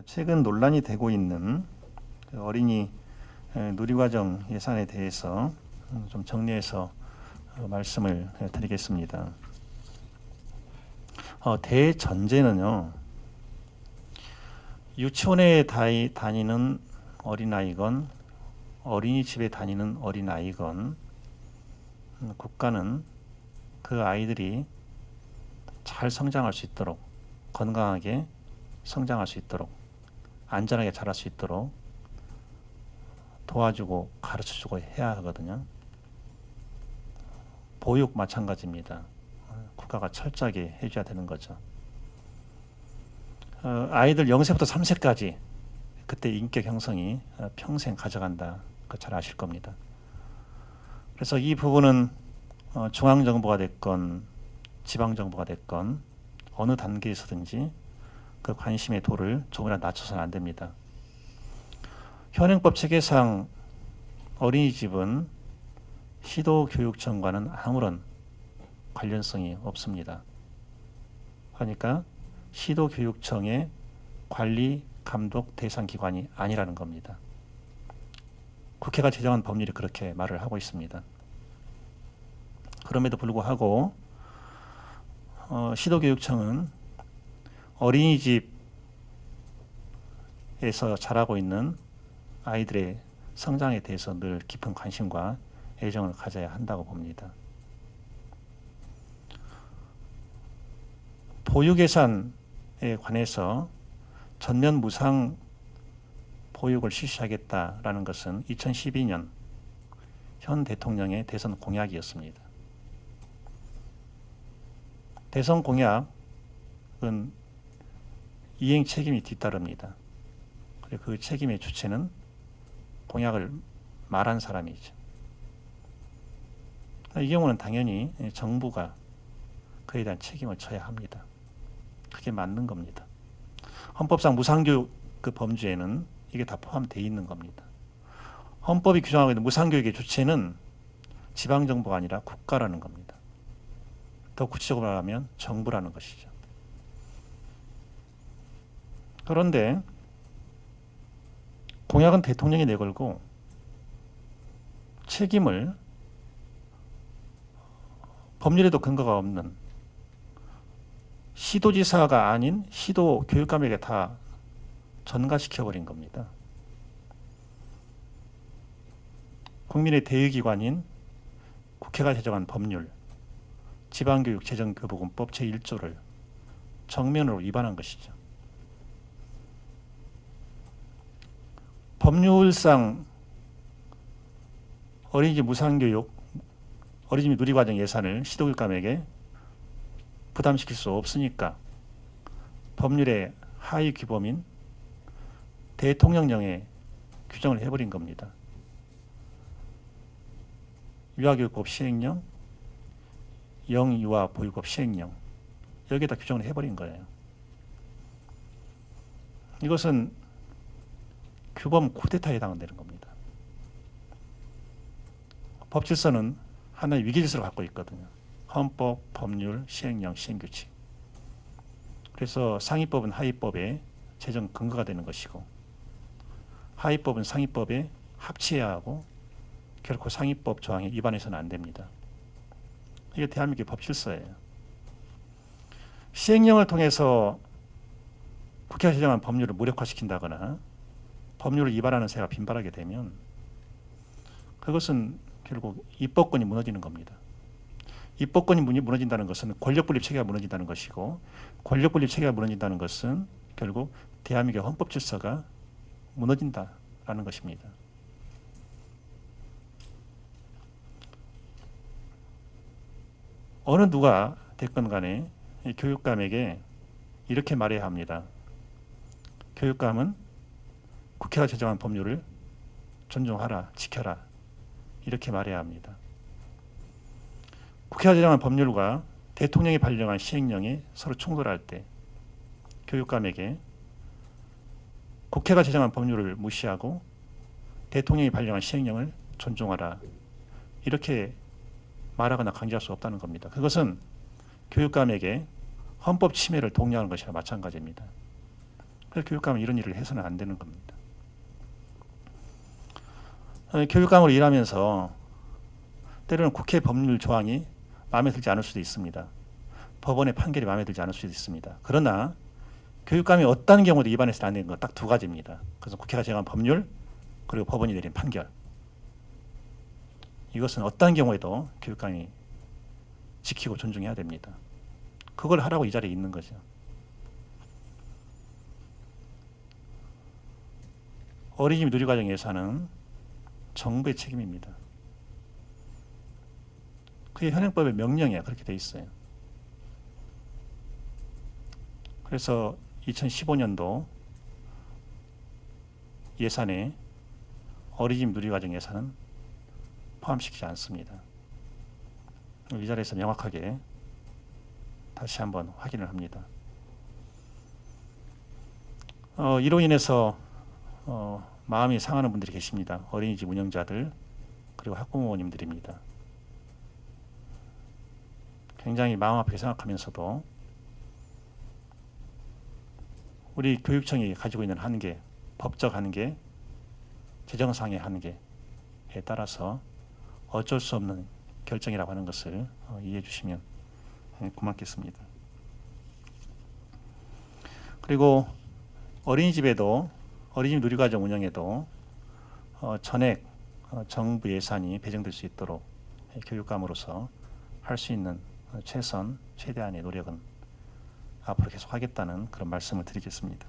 최근 논란이 되고 있는 그 어린이 누리과정 예산에 대해서 좀 정리해서 말씀을 드리겠습니다. 대전제는요, 유치원에 다니는 어린아이건 어린이집에 다니는 어린아이건 국가는 그 아이들이 잘 성장할 수 있도록, 건강하게 성장할 수 있도록, 안전하게 자랄 수 있도록 도와주고 가르쳐주고 해야 하거든요. 보육 마찬가지입니다. 국가가 철저하게 해줘야 되는 거죠. 아이들 0세부터 3세까지 그때 인격 형성이 평생 가져간다. 그거 잘 아실 겁니다. 그래서 이 부분은 중앙정부가 됐건 지방정부가 됐건 어느 단계에서든지 그 관심의 도를 조금이라도 낮춰서는 안 됩니다. 현행법 체계상 어린이집은 시도교육청과는 아무런 관련성이 없습니다. 그러니까 시도교육청의 관리, 감독 대상 기관이 아니라는 겁니다. 국회가 제정한 법률이 그렇게 말을 하고 있습니다. 그럼에도 불구하고 시도교육청은 어린이집에서 자라고 있는 아이들의 성장에 대해서 늘 깊은 관심과 애정을 가져야 한다고 봅니다. 보육 예산에 관해서 전면 무상 보육을 실시하겠다라는 것은 2012년 현 대통령의 대선 공약이었습니다. 대선 공약은 이행 책임이 뒤따릅니다. 그리고 그 책임의 주체는 공약을 말한 사람이죠. 이 경우는 당연히 정부가 그에 대한 책임을 져야 합니다. 그게 맞는 겁니다. 헌법상 무상교육 그 범주에는 이게 다 포함되어 있는 겁니다. 헌법이 규정하고 있는 무상교육의 주체는 지방정부가 아니라 국가라는 겁니다. 더 구체적으로 말하면 정부라는 것이죠. 그런데 공약은 대통령이 내걸고 책임을 법률에도 근거가 없는 시도지사가 아닌 시도교육감에게 다 전가시켜버린 겁니다. 국민의 대의기관인 국회가 제정한 법률, 지방교육재정교부금법 제1조를 정면으로 위반한 것이죠. 법률상 어린이집 무상교육, 어린이집 누리과정 예산을 시도교육감에게 부담시킬 수 없으니까 법률의 하위 규범인 대통령령에 규정을 해버린 겁니다. 유아교육법 시행령, 영유아보육법 시행령, 여기에다 규정을 해버린 거예요. 이것은 규범 쿠데타에 해당되는 겁니다. 법질서는 하나의 위기질서를 갖고 있거든요. 헌법, 법률, 시행령, 시행규칙. 그래서 상위법은 하위법의 제정 근거가 되는 것이고 하위법은 상위법에 합치해야 하고 결코 상위법 조항에 위반해서는 안 됩니다. 이게 대한민국의 법질서예요. 시행령을 통해서 국회가 제정한 법률을 무력화시킨다거나 법률을 위반하는 새가 빈발하게 되면 그것은 결국 입법권이 무너지는 겁니다. 입법권이 무너진다는 것은 권력분립 체계가 무너진다는 것이고 권력분립 체계가 무너진다는 것은 결국 대한민국의 헌법 질서가 무너진다라는 것입니다. 어느 누가 됐건 간에 교육감에게 이렇게 말해야 합니다. 교육감은 국회가 제정한 법률을 존중하라, 지켜라 이렇게 말해야 합니다. 국회가 제정한 법률과 대통령이 발령한 시행령이 서로 충돌할 때 교육감에게 국회가 제정한 법률을 무시하고 대통령이 발령한 시행령을 존중하라 이렇게 말하거나 강제할 수 없다는 겁니다. 그것은 교육감에게 헌법 침해를 독려하는 것이나 마찬가지입니다. 그래서 교육감은 이런 일을 해서는 안 되는 겁니다. 교육감으로 일하면서 때로는 국회 법률 조항이 마음에 들지 않을 수도 있습니다. 법원의 판결이 마음에 들지 않을 수도 있습니다. 그러나 교육감이 어떤 경우도 위반해서는 안 되는 건 딱 두 가지입니다. 그래서 국회가 정한 법률 그리고 법원이 내린 판결. 이것은 어떤 경우에도 교육감이 지키고 존중해야 됩니다. 그걸 하라고 이 자리에 있는 거죠. 어린이집 누리과정 예산은 정부의 책임입니다. 그게 현행법의 명령이야. 그렇게 돼 있어요. 그래서 2015년도 예산에 어린이집 누리과정 예산은 포함시키지 않습니다. 이 자리에서 명확하게 다시 한번 확인을 합니다. 이로 인해서 마음이 상하는 분들이 계십니다. 어린이집 운영자들 그리고 학부모님들입니다. 굉장히 마음 아프게 생각하면서도 우리 교육청이 가지고 있는 한계, 법적 한계, 재정상의 한계에 따라서 어쩔 수 없는 결정이라고 하는 것을 이해해 주시면 고맙겠습니다. 그리고 어린이집에도 어린이집 누리과정 운영에도 전액 정부 예산이 배정될 수 있도록 교육감으로서 할 수 있는 최선의 노력은 앞으로 계속 하겠다는 그런 말씀을 드리겠습니다.